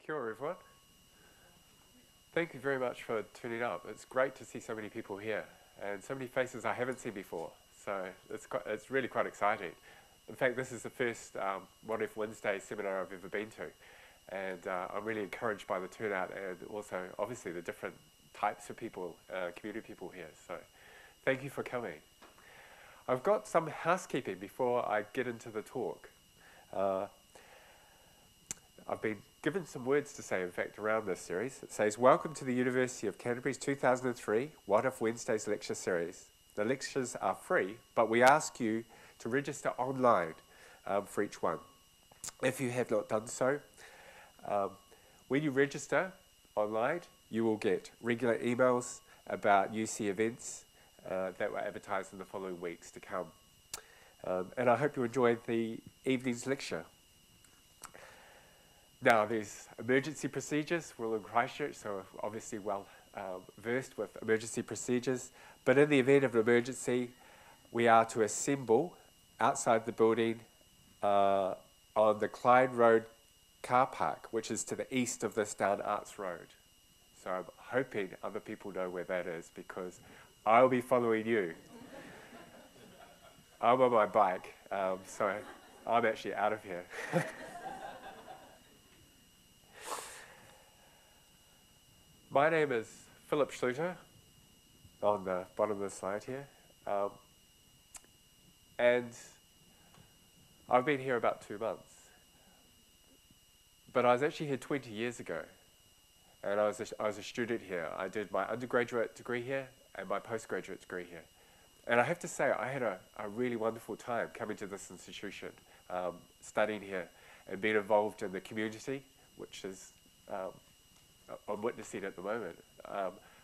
Kia ora, everyone. Thank you very much for tuning up. It's great to see so many people here and so many faces I haven't seen before. So it's really quite exciting. In fact, this is the first What If Wednesday seminar I've ever been to. And I'm really encouraged by the turnout and also, obviously, the different types of people, community people here. So thank you for coming. I've got some housekeeping before I get into the talk. I've been given some words to say, in fact, around this series. It says, welcome to the University of Canterbury's 2003 What If Wednesdays lecture series. The lectures are free, but we ask you to register online for each one. If you have not done so, when you register online, you will get regular emails about UC events that were advertised in the following weeks to come. And I hope you enjoyed the evening's lecture. Now, there's emergency procedures. We're all in Christchurch, so we're obviously well versed with emergency procedures. But in the event of an emergency, we are to assemble outside the building on the Clyde Road car park, which is to the east of this down Arts Road. So I'm hoping other people know where that is, because I'll be following you. I'm on my bike, so I'm actually out of here. My name is Philip Schluter, on the bottom of the slide here. And I've been here about 2 months. But I was actually here 20 years ago. And I was a student here. I did my undergraduate degree here and my postgraduate degree here. And I have to say, I had a really wonderful time coming to this institution, studying here and being involved in the community, which is I'm witnessing at the moment,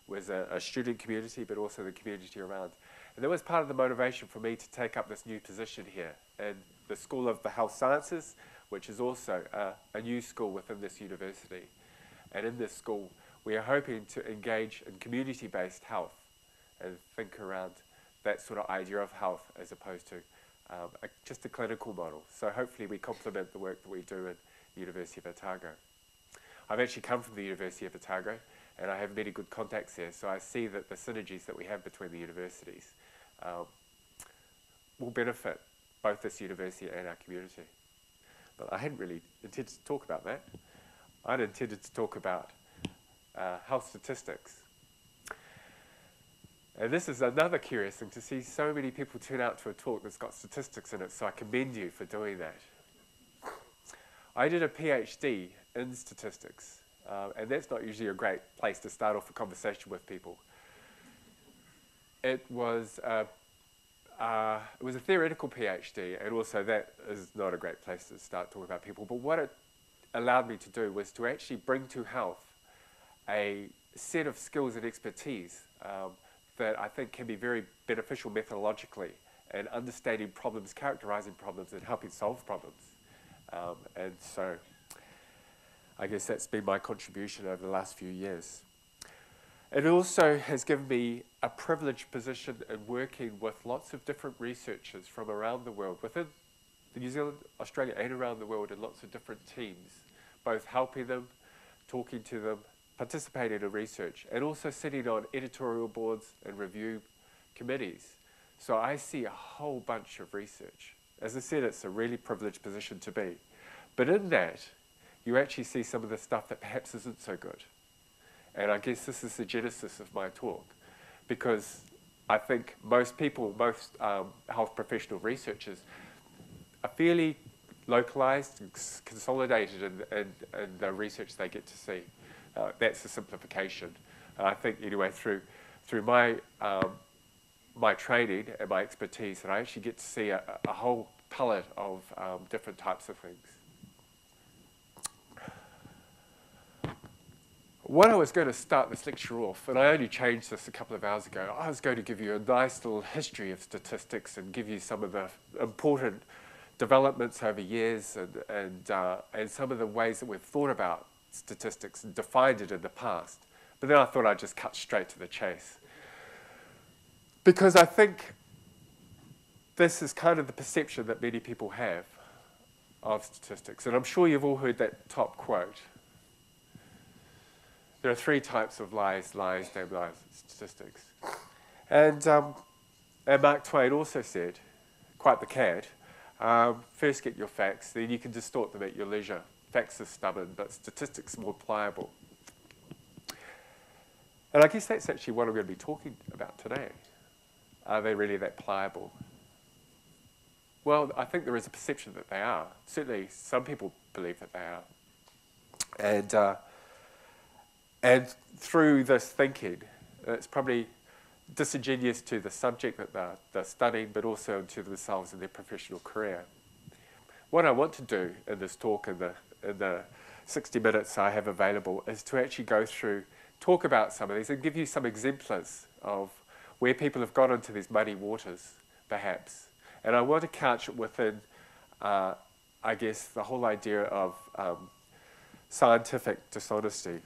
was a student community, but also the community around. And that was part of the motivation for me to take up this new position here in the School of the Health Sciences, which is also a new school within this university. And in this school, we are hoping to engage in community-based health and think around that sort of idea of health as opposed to just a clinical model. So hopefully we complement the work that we do in the University of Otago. I've actually come from the University of Otago, and I have many good contacts there, so I see that the synergies that we have between the universities will benefit both this university and our community. But I hadn't really intended to talk about that. I'd intended to talk about health statistics. And this is another curious thing, to see so many people turn out to a talk that's got statistics in it, so I commend you for doing that. I did a PhD in statistics, and that's not usually a great place to start off a conversation with people. It was a theoretical PhD, and also that is not a great place to start talking about people, but what it allowed me to do was to actually bring to health a set of skills and expertise that I think can be very beneficial methodologically in understanding problems, characterizing problems, and helping solve problems. And so I guess that's been my contribution over the last few years. It also has given me a privileged position in working with lots of different researchers from around the world, within New Zealand, Australia, and around the world, in lots of different teams, both helping them, talking to them, participating in research, and also sitting on editorial boards and review committees. So I see a whole bunch of research. As I said, it's a really privileged position to be. But in that, you actually see some of the stuff that perhaps isn't so good. And I guess this is the genesis of my talk, because I think most people, most health professional researchers are fairly localized and consolidated in the research they get to see. That's a simplification. I think, anyway, through my my training and my expertise, that I actually get to see a whole palette of different types of things. What I was going to start this lecture off, and I only changed this a couple of hours ago, I was going to give you a nice little history of statistics and give you some of the important developments over years and some of the ways that we've thought about statistics and defined it in the past. But then I thought I'd just cut straight to the chase. Because I think this is kind of the perception that many people have of statistics. And I'm sure you've all heard that top quote. there are three types of lies, damn lies, statistics. And Mark Twain also said, quite the cad, first get your facts, then you can distort them at your leisure. Facts are stubborn, but statistics are more pliable. And I guess that's actually what I'm going to be talking about today. Are they really that pliable? Well, I think there is a perception that they are. Certainly, some people believe that they are. And through this thinking, it's probably disingenuous to the subject that they're studying, but also to themselves in their professional career. What I want to do in this talk, in the 60 minutes I have available, is to actually go through, talk about some of these, and give you some exemplars of where people have got into these muddy waters, perhaps. And I want to couch it within, I guess, the whole idea of scientific dishonesty,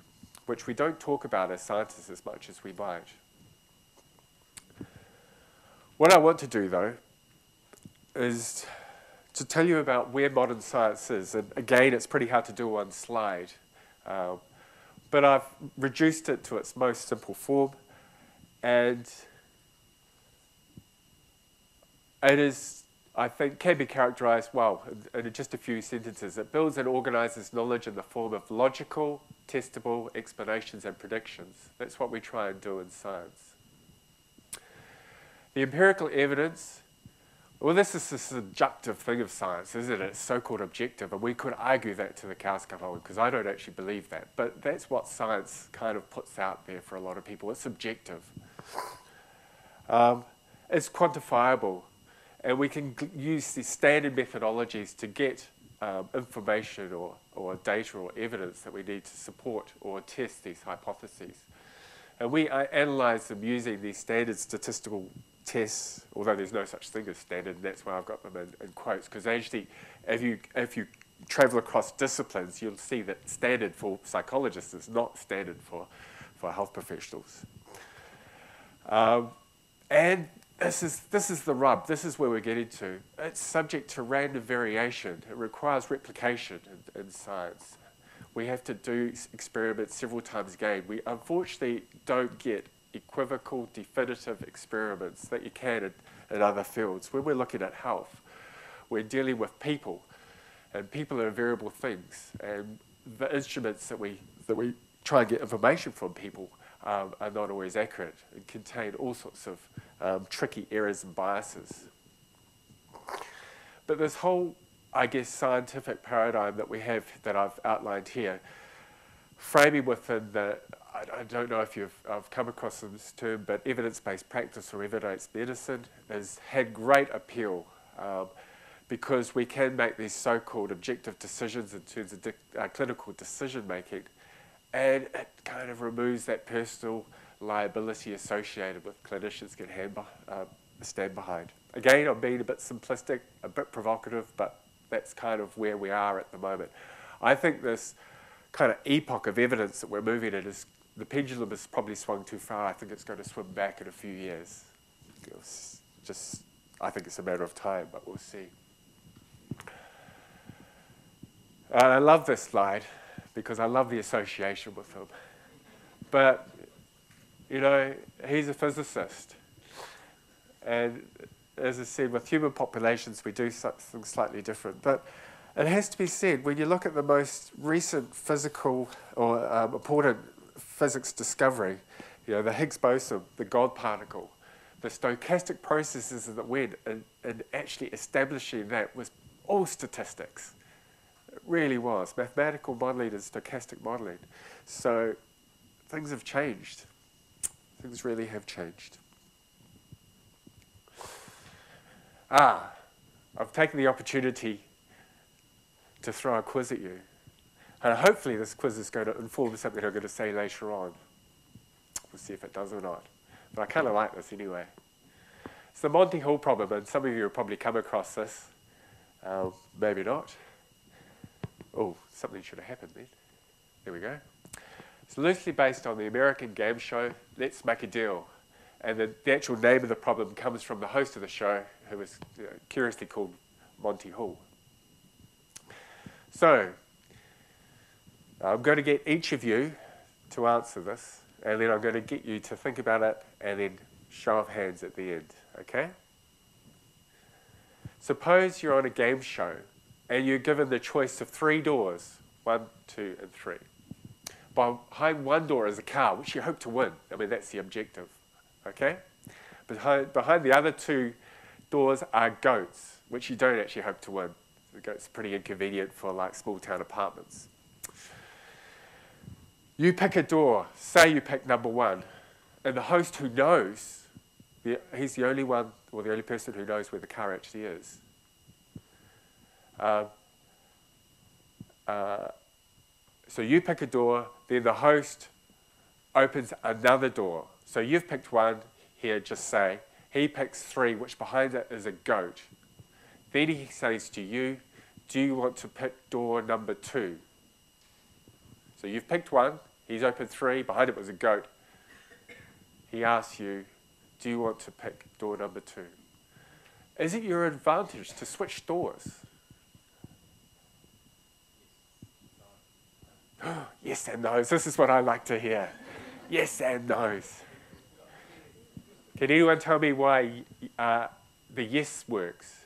which we don't talk about as scientists as much as we might. What I want to do, though, is to tell you about where modern science is. And again, it's pretty hard to do on slide. But I've reduced it to its most simple form. And it is, I think, can be characterized, well, in just a few sentences. It builds and organizes knowledge in the form of logical, testable explanations and predictions. That's what we try and do in science. The empirical evidence, well, this is the subjective thing of science, isn't it? It's so-called objective, and we could argue that to the cows come home, because I don't actually believe that. But that's what science kind of puts out there for a lot of people. It's subjective. It's quantifiable, and we can use the standard methodologies to get information or data or evidence that we need to support or test these hypotheses. And we analyze them using these standard statistical tests, although there's no such thing as standard, and that's why I've got them in quotes, because actually if you travel across disciplines, you'll see that standard for psychologists is not standard for health professionals. And this is the rub. This is where we're getting to. It's subject to random variation. It requires replication in science. We have to do experiments several times again. We unfortunately don't get equivocal, definitive experiments that you can in other fields. When we're looking at health, we're dealing with people, and people are variable things. And the instruments that we try and get information from people are not always accurate and contain all sorts of tricky errors and biases. But this whole, I guess, scientific paradigm that we have, that I've outlined here, framing within the, I don't know if I've come across this term, but evidence-based practice or evidence medicine has had great appeal because we can make these so-called objective decisions in terms of clinical decision-making, and it kind of removes that personal liability associated with clinicians can stand behind. Again, I'm being a bit simplistic, a bit provocative, but that's kind of where we are at the moment. I think this kind of epoch of evidence that we're moving in is, the pendulum has probably swung too far. I think it's going to swim back in a few years. I think it's a matter of time, but we'll see. I love this slide because I love the association with him. But, you know, he's a physicist. And as I said, with human populations, we do something slightly different. But it has to be said, when you look at the most recent physical or important physics discovery, you know, the Higgs boson, the God particle, the stochastic processes that went in actually establishing that was all statistics. It really was. Mathematical modeling and stochastic modeling. So things have changed. Things really have changed. I've taken the opportunity to throw a quiz at you. And hopefully this quiz is going to inform something I'm going to say later on. We'll see if it does or not. But I kind of like this anyway. It's the Monty Hall problem, and some of you have probably come across this. Maybe not. Oh, something should have happened then. There we go. It's loosely based on the American game show, Let's Make a Deal. And the actual name of the problem comes from the host of the show, who was curiously called Monty Hall. So, I'm going to get each of you to answer this, and then I'm going to get you to think about it and then show of hands at the end, okay? Suppose you're on a game show and you're given the choice of 3 doors, 1, 2, and 3. Behind one door is a car, which you hope to win. I mean, that's the objective, okay? Behind the other 2 doors are goats, which you don't actually hope to win. The goats are pretty inconvenient for like small town apartments. You pick a door, say you pick number 1, and the host who knows, he's the only one, or the only person who knows where the car actually is. So you pick a door, then the host opens another door. So you've picked 1 here, just say. He picks 3, which behind it is a goat. Then he says to you, do you want to pick door number 2? So you've picked 1, he's opened 3, behind it was a goat. He asks you, do you want to pick door number 2? Is it your advantage to switch doors? Yes and no's. This is what I like to hear. Yes and no's. Can anyone tell me why the yes works?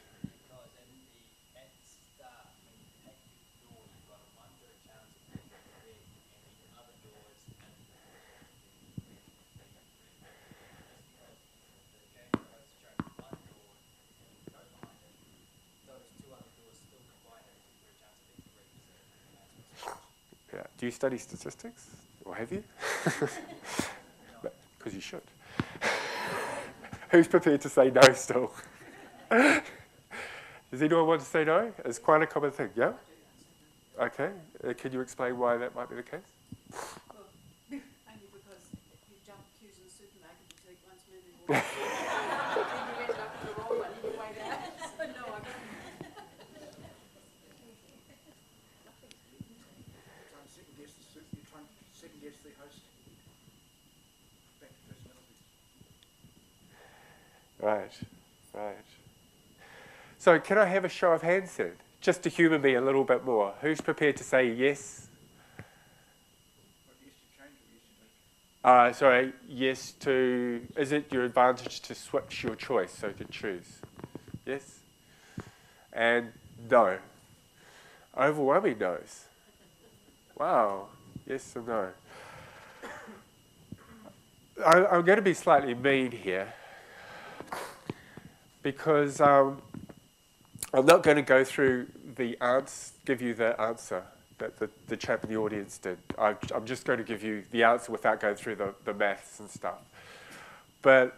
Yeah. Do you study statistics? Or have you? Because you should. Who's prepared to say no still? Does anyone want to say no? It's quite a common thing, yeah? Okay. Can you explain why that might be the case? Well, only because you jump queues in the supermarket and take one's moving more. And you end up with the wrong one on your way down. So no, I don't. You're trying to second guess the host. Back to personalities. Right, right. So can I have a show of hands then? Just to humour me a little bit more. Who's prepared to say yes? What, yes to change or yes to make? Sorry, yes to... Is it your advantage to switch your choice, so to choose? Yes? And no. Overwhelming no's. Wow. Yes and no. I'm going to be slightly mean here because I'm not going to go through the answer, give you the answer that the chap in the audience did. I'm just going to give you the answer without going through the maths and stuff. But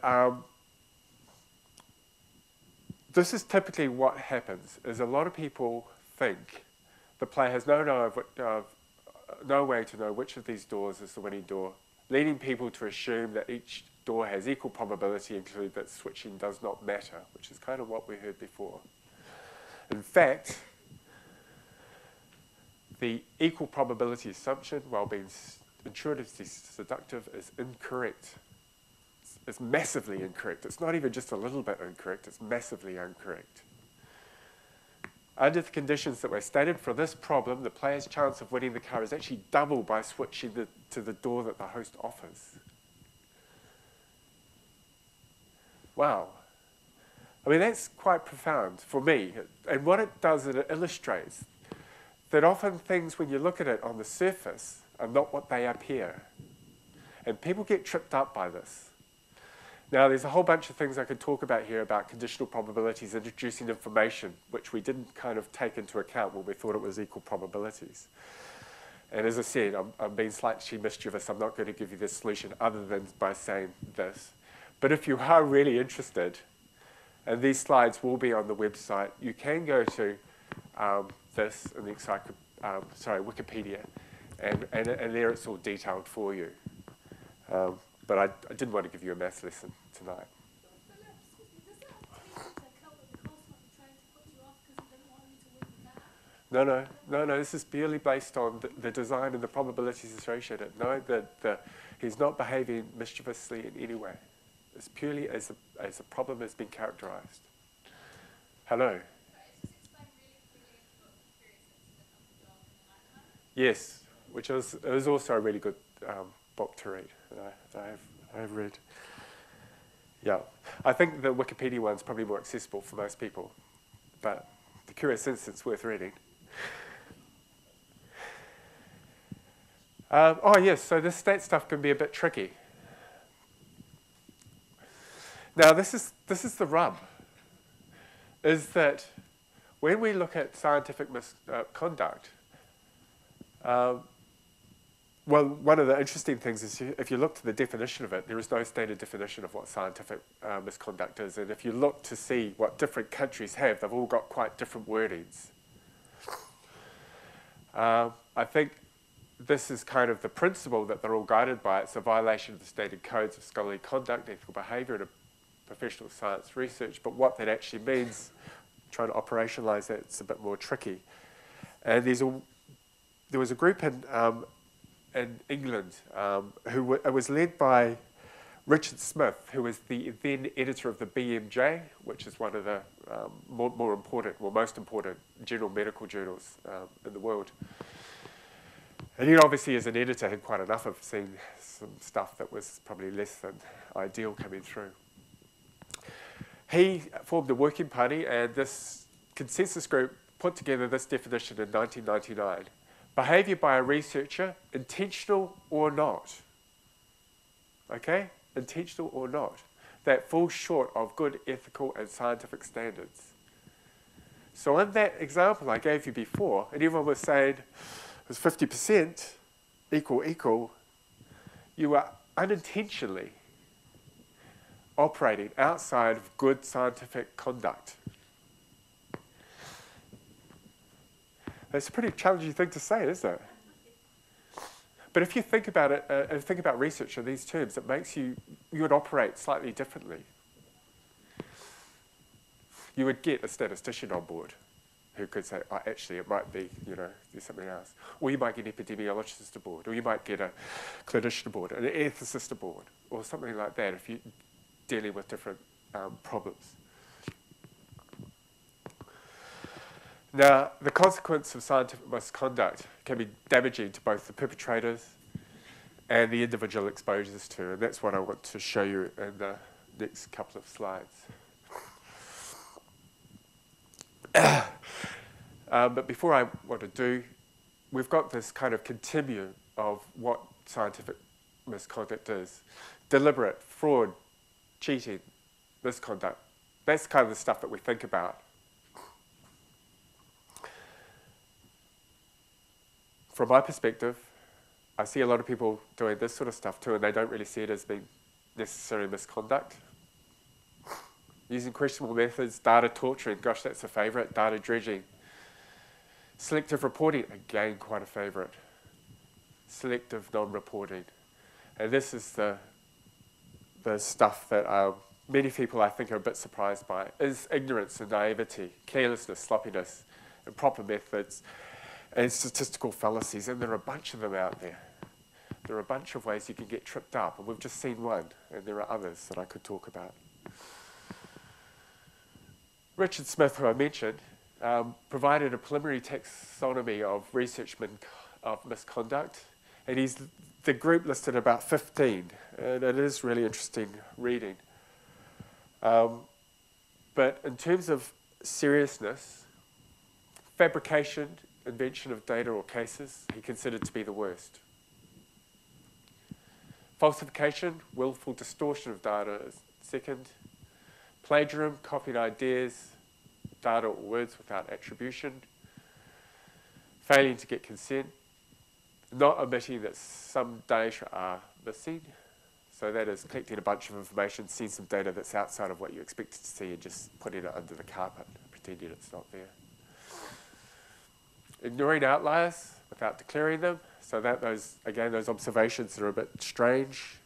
this is typically what happens, is a lot of people think the player has no way to know which of these doors is the winning door, leading people to assume that each door has equal probability, including that switching does not matter, which is kind of what we heard before. In fact, the equal probability assumption, while being intuitively seductive, is incorrect. It's massively incorrect. It's not even just a little bit incorrect, it's massively incorrect. Under the conditions that were stated for this problem, the player's chance of winning the car is actually doubled by switching to the door that the host offers. Wow. I mean, that's quite profound for me. And what it does is it illustrates that often things, when you look at it on the surface, are not what they appear. And people get tripped up by this. Now, there's a whole bunch of things I could talk about here about conditional probabilities, introducing information, which we didn't kind of take into account when we thought it was equal probabilities. And as I said, I'm being slightly mischievous. I'm not going to give you the solution other than by saying this. But if you are really interested, and these slides will be on the website, you can go to this in the Wikipedia, and there it's all detailed for you. But I didn't want to give you a maths lesson tonight. No, this is purely based on the design and the probabilities associated. No, he's not behaving mischievously in any way. It's purely as a problem has been characterized. Hello? Yes, which is also a really good book to read that I've read. Yeah, I think the Wikipedia one's probably more accessible for most people, but the Curious Instance worth reading. Oh yes, so this stat stuff can be a bit tricky. Now this is the rub, is that when we look at scientific misconduct, well, one of the interesting things is if you look to the definition of it, there is no standard definition of what scientific misconduct is. And if you look to see what different countries have, they've all got quite different wordings. I think this is kind of the principle that they're all guided by. It's a violation of the standard codes of scholarly conduct, ethical behaviour, and professional science research. But what that actually means, trying to operationalise that, it's a bit more tricky. And there was a group in England it was led by Richard Smith, who was the then editor of the BMJ, which is one of the most important general medical journals in the world. And he obviously, as an editor, had quite enough of seeing some stuff that was probably less than ideal coming through. He formed a working party, and this consensus group put together this definition in 1999. Behaviour by a researcher, intentional or not. Okay? Intentional or not. That falls short of good ethical and scientific standards. So in that example I gave you before, and everyone was saying it was 50% equal, you are unintentionally operating outside of good scientific conduct. That's a pretty challenging thing to say, isn't it? But if you think about it, and think about research in these terms, it makes you would operate slightly differently. You would get a statistician on board who could say, oh, actually, it might be, do something else. Or you might get an epidemiologist aboard, or you might get a clinician aboard, an ethicist aboard, or something like that if you're dealing with different problems. Now, the consequence of scientific misconduct can be damaging to both the perpetrators and the individual exposures to, and that's what I want to show you in the next couple of slides. But before I want to do, we've got this kind of continuum of what scientific misconduct is. Deliberate, fraud, cheating, misconduct. That's kind of the stuff that we think about. From my perspective, I see a lot of people doing this sort of stuff too, and they don't really see it as being necessarily misconduct. Using questionable methods, data torturing, gosh, that's a favourite, data dredging. Selective reporting, again, quite a favourite. Selective non-reporting. And this is the stuff that many people, I think, are a bit surprised by, is ignorance and naivety, carelessness, sloppiness, improper methods, and statistical fallacies, and there are a bunch of them out there. There are a bunch of ways you can get tripped up, and we've just seen one, and there are others that I could talk about. Richard Smith, who I mentioned, provided a preliminary taxonomy of research of misconduct, and the group listed about 15, and it is really interesting reading. But in terms of seriousness, fabrication, invention of data or cases, he considered to be the worst. Falsification, willful distortion of data is second. Plagiarism, copying ideas, data or words without attribution. Failing to get consent. Not omitting that some data are missing. So that is collecting a bunch of information, seeing some data that's outside of what you expected to see and just putting it under the carpet, pretending it's not there. Ignoring outliers without declaring them, so that those observations that are a bit strange,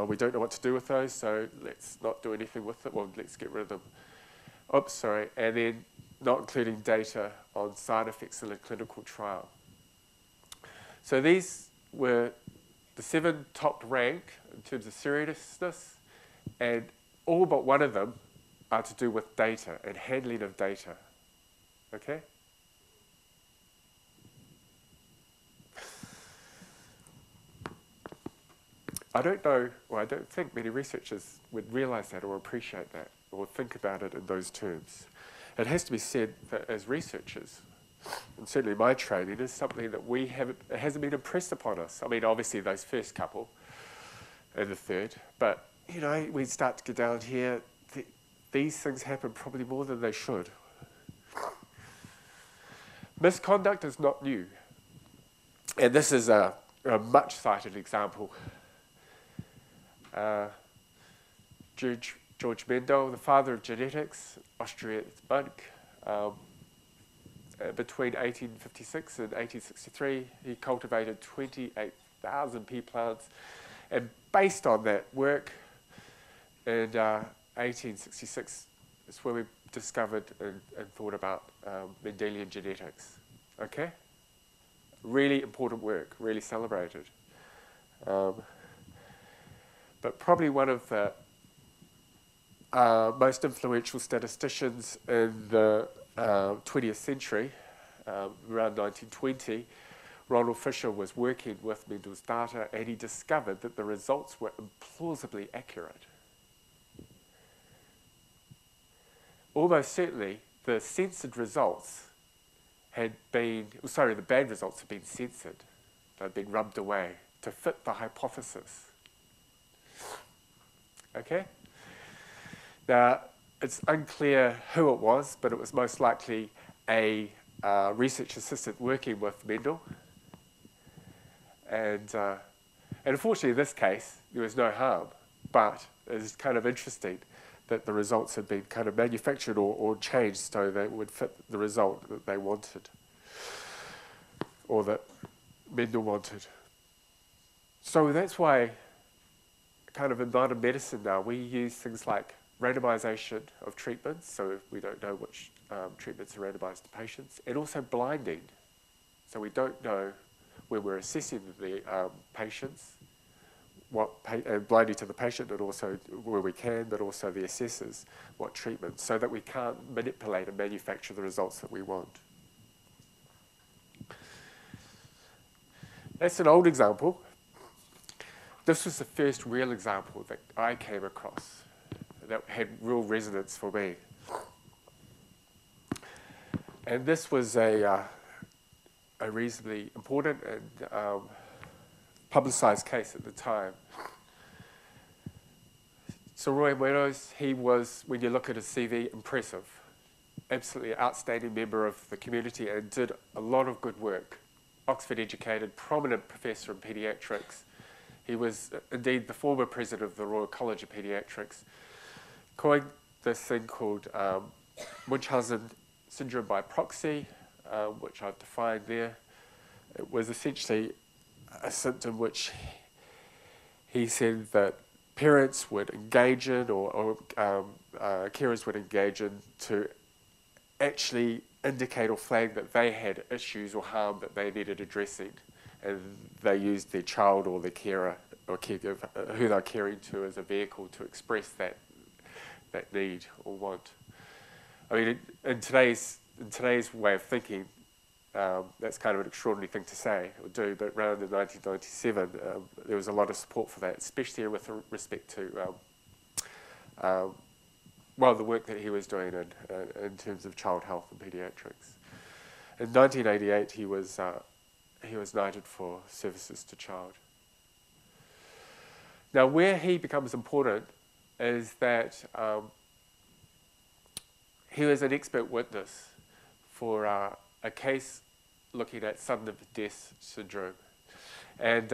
we don't know what to do with those, so let's not do anything with it, well, let's get rid of them. Oops, sorry, and then not including data on side effects in a clinical trial. So these were the 7 top rank in terms of seriousness, and all but one of them are to do with data and handling of data, okay? I don't know, or I don't think many researchers would realise that or appreciate that or think about it in those terms. It has to be said that as researchers, and certainly my training is something that it hasn't been impressed upon us. I mean, obviously those first couple and the third, but you know, we start to get down here, these things happen probably more than they should. Misconduct is not new. And this is a much cited example. George Meadow, the father of genetics, Austrian monk, between 1856 and 1863, he cultivated 28,000 pea plants, and based on that work, in 1866 is where we discovered and thought about Mendelian genetics. Okay? Really important work, really celebrated. But probably one of the most influential statisticians in the 20th century, around 1920, Ronald Fisher was working with Mendel's data, and he discovered that the results were implausibly accurate. Almost certainly, the censored results the bad results had been censored. They'd been rubbed away to fit the hypothesis. Okay? Now, it's unclear who it was, but it was most likely a research assistant working with Mendel. And unfortunately, in this case, there was no harm, but it's kind of interesting that the results had been kind of manufactured or changed so they would fit the result that they wanted, or that Mendel wanted. So that's why, kind of in modern medicine now, we use things like randomization of treatments, so if we don't know which treatments are randomized to patients, and also blinding. So we don't know when we're assessing the patients, blinding to the patient, and also where we can, but also the assessors, what treatment, so that we can't manipulate and manufacture the results that we want. That's an old example. This was the first real example that I came across that had real resonance for me. And this was a reasonably important and publicized case at the time. So Roy Meadows, he was, when you look at his CV, impressive. Absolutely outstanding member of the community and did a lot of good work. Oxford educated, prominent professor in paediatrics. He was indeed the former president of the Royal College of Paediatrics. Coined this thing called Munchausen syndrome by proxy, which I've defined there. It was essentially a symptom which he said that parents would engage in or carers would engage in to actually indicate or flag that they had issues or harm that they needed addressing, and they used their child or their carer or caregiver who they're caring to as a vehicle to express that need or want. I mean, in today's way of thinking, that's kind of an extraordinary thing to say or do, but around in 1997, there was a lot of support for that, especially with respect to the work that he was doing in terms of child health and paediatrics. In 1988, he was knighted for services to child. Now, where he becomes important is that he was an expert witness for a case looking at sudden death syndrome. And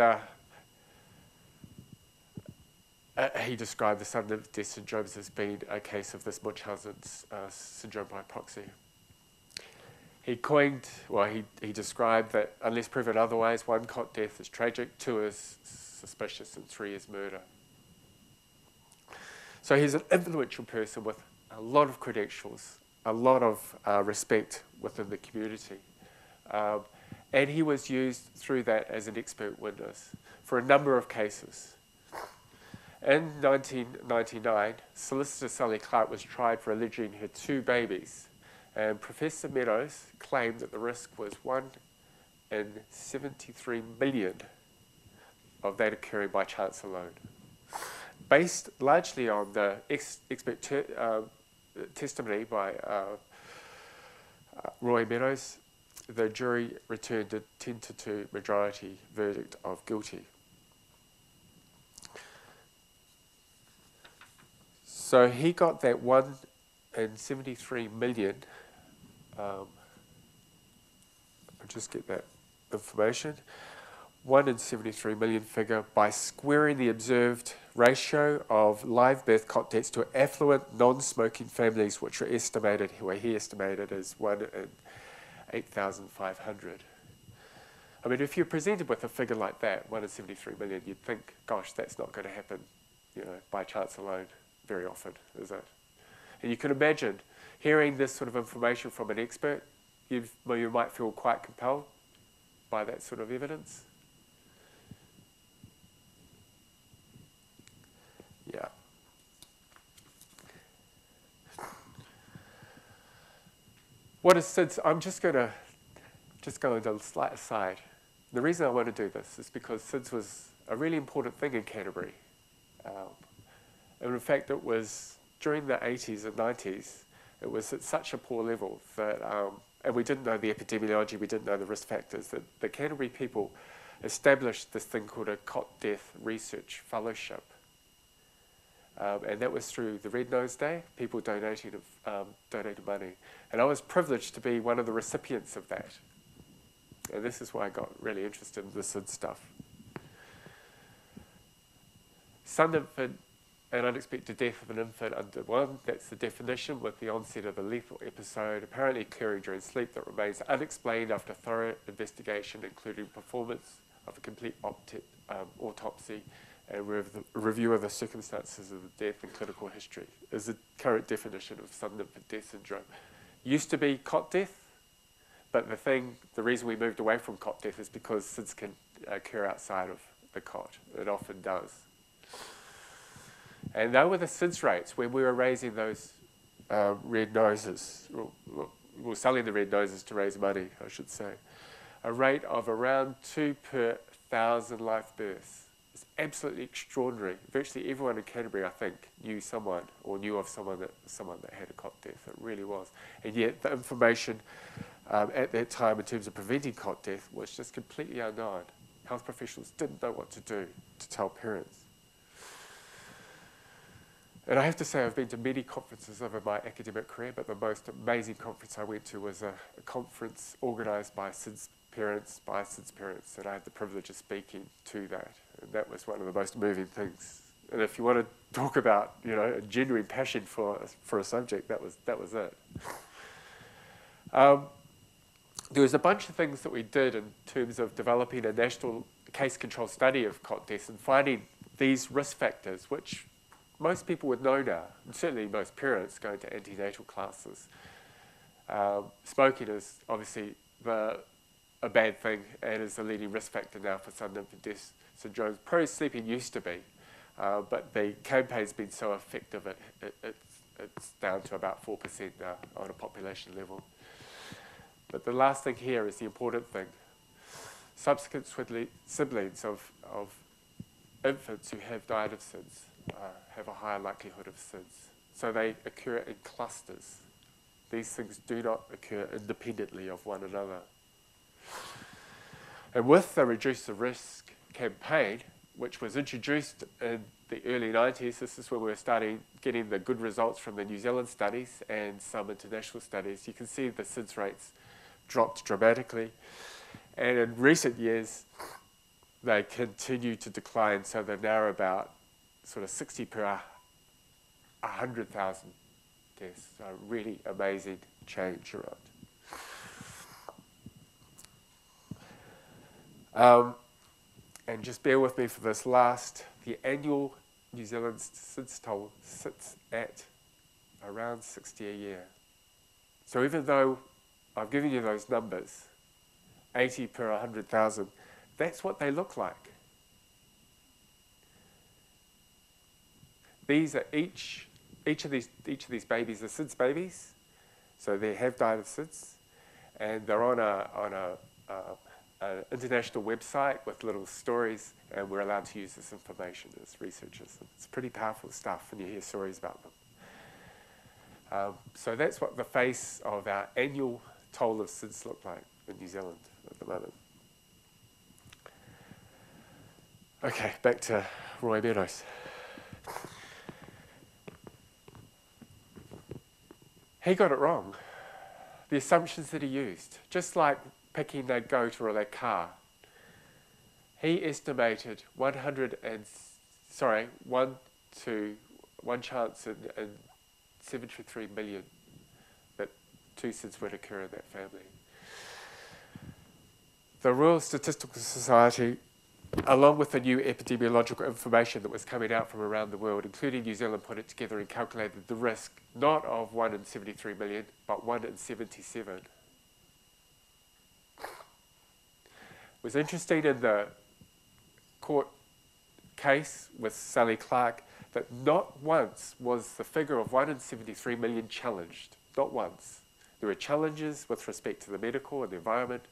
he described the sudden death syndrome as being a case of this Munchausen syndrome by proxy. He described that unless proven otherwise, 1 cot death is tragic, 2 is suspicious, and 3 is murder. So he's an influential person with a lot of credentials, a lot of respect within the community. And he was used through that as an expert witness for a number of cases. In 1999, solicitor Sally Clark was tried for alleging her 2 babies, and Professor Meadows claimed that the risk was 1 in 73 million of that occurring by chance alone. Based largely on the testimony by Roy Meadows, the jury returned a 10-2 majority verdict of guilty. So he got that 1 in 73 million. I'll just get that information. 1 in 73 million figure by squaring the observed ratio of live birth cot deaths to affluent non-smoking families, which were estimated, where he estimated as 1 in 8,500. I mean, if you're presented with a figure like that, 1 in 73 million, you'd think, gosh, that's not going to happen, by chance alone very often, is it? And you can imagine hearing this sort of information from an expert, you might feel quite compelled by that sort of evidence. Yeah. What is SIDS? I'm just going to go into a slight aside. The reason I want to do this is because SIDS was a really important thing in Canterbury. And in fact, it was during the 80s and 90s, it was at such a poor level that, and we didn't know the epidemiology, we didn't know the risk factors, that the Canterbury people established this thing called a Cot Death Research Fellowship. And that was through the Red Nose Day, people donated money. And I was privileged to be one of the recipients of that. And this is why I got really interested in the SID stuff. Sudden infant and unexpected death of an infant under 1, that's the definition, with the onset of a lethal episode apparently occurring during sleep that remains unexplained after thorough investigation, including performance of a complete autopsy and review of the circumstances of the death and clinical history, is the current definition of sudden infant death syndrome. Used to be cot death, but the reason we moved away from cot death is because SIDS can occur outside of the cot. It often does. And they were the SIDS rates when we were raising those red noses, or selling the red noses to raise money, I should say. A rate of around 2 per 1,000 live births. It's absolutely extraordinary. Virtually everyone in Canterbury, I think, knew someone or knew of someone that had a cot death. It really was. And yet the information at that time in terms of preventing cot death was just completely unknown. Health professionals didn't know what to do to tell parents. And I have to say, I've been to many conferences over my academic career, but the most amazing conference I went to was a conference organised by SIDS parents, and I had the privilege of speaking to that. And that was one of the most moving things. And if you want to talk about, a genuine passion for a subject, that was it. There was a bunch of things that we did in terms of developing a national case control study of cot deaths and finding these risk factors, which most people would know now, and certainly most parents going to antenatal classes. Smoking is obviously a bad thing and is the leading risk factor now for sudden infant death syndrome. Pro-sleeping used to be, but the campaign's been so effective it's down to about 4% now on a population level. But the last thing here is the important thing. Subsequent siblings of infants who have died of SIDS have a higher likelihood of SIDS. So they occur in clusters. These things do not occur independently of one another. And with the Reduce the Risk campaign, which was introduced in the early 90s, this is when we were starting getting the good results from the New Zealand studies and some international studies. You can see the SIDS rates dropped dramatically. And in recent years, they continue to decline, so they're now about sort of 60 per 100,000 deaths. So really amazing change around. And just bear with me for this last. The annual New Zealand SIDS toll sits at around 60 a year. So even though I've given you those numbers, 80 per 100,000, that's what they look like. These are each of these babies are SIDS babies, so they have died of SIDS, and they're on a an international website with little stories, and we're allowed to use this information as researchers. It's pretty powerful stuff, and you hear stories about them. So that's what the face of our annual toll of SIDS look like in New Zealand at the moment. Okay, back to Roy Meadows. He got it wrong. The assumptions that he used, just like picking their goat or their car, he estimated one chance in 73 million that two SIDS would occur in that family. The Royal Statistical Society, along with the new epidemiological information that was coming out from around the world, including New Zealand, put it together and calculated the risk, not of 1 in 73 million, but 1 in 77. It was interesting in the court case with Sally Clark that not once was the figure of 1 in 73 million challenged. Not once. There were challenges with respect to the medical and the environment.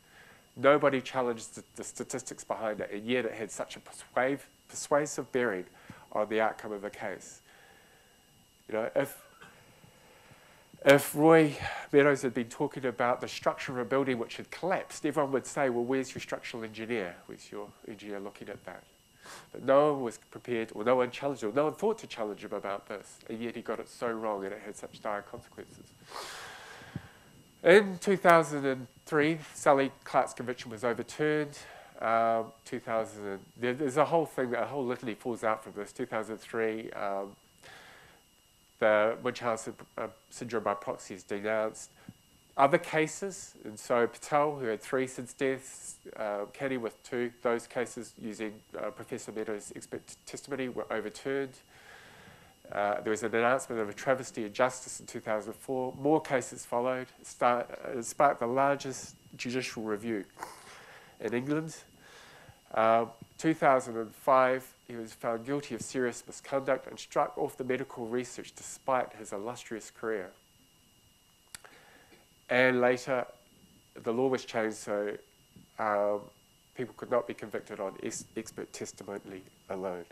Nobody challenged the statistics behind it, and yet it had such a persuasive bearing on the outcome of the case. You know, if Roy Meadows had been talking about the structure of a building which had collapsed, everyone would say, well, where's your structural engineer? Where's your engineer looking at that? But no one was prepared, or no one challenged him, no one thought to challenge him about this, and yet he got it so wrong and it had such dire consequences. In 2003, Sally Clark's conviction was overturned. There's a whole thing, a whole litany falls out from this. 2003, the Munchausen syndrome by proxy is denounced. Other cases, and so Patel, who had 3 SIDS deaths, Kenny with 2, those cases using Professor Meadows' expert testimony were overturned. There was an announcement of a travesty of justice in 2004. More cases followed. It sparked the largest judicial review in England. 2005, he was found guilty of serious misconduct and struck off the medical research despite his illustrious career. And later, the law was changed so people could not be convicted on expert testimony alone.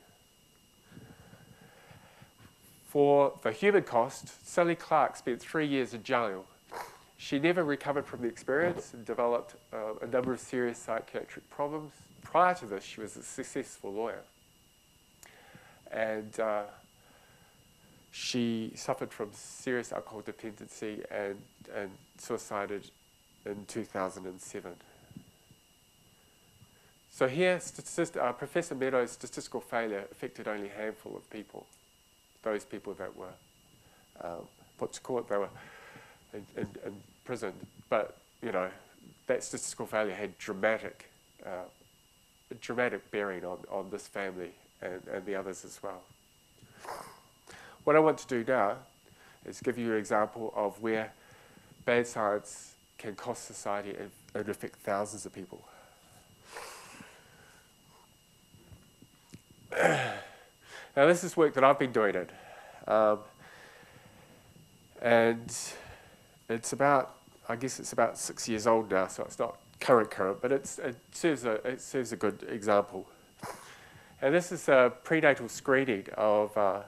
For the human cost, Sally Clark spent 3 years in jail. She never recovered from the experience and developed a number of serious psychiatric problems. Prior to this, she was a successful lawyer. And she suffered from serious alcohol dependency and suicided in 2007. So here, Professor Meadows' statistical failure affected only a handful of people. Those people that were put to court, they were in prison. But, you know, that statistical failure had dramatic bearing on this family and the others as well. What I want to do now is give you an example of where bad science can cost society and affect thousands of people. Now this is work that I've been doing it, and it's about, I guess it's about 6 years old now, so it's not current, but it serves a good example. And this is a prenatal screening of a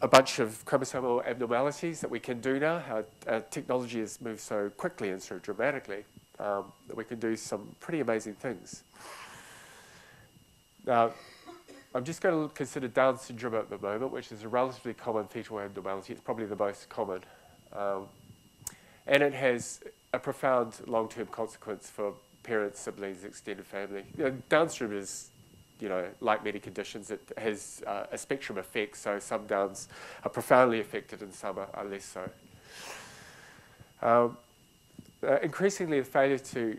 bunch of chromosomal abnormalities that we can do now. How technology has moved so quickly and so dramatically that we can do some pretty amazing things. Now, I'm just going to consider Down syndrome at the moment, which is a relatively common fetal abnormality. It's probably the most common. And it has a profound long-term consequence for parents, siblings, extended family. You know, Down syndrome is, you know, like many conditions, it has a spectrum effect, so some Downs are profoundly affected and some are less so. Increasingly, the failure to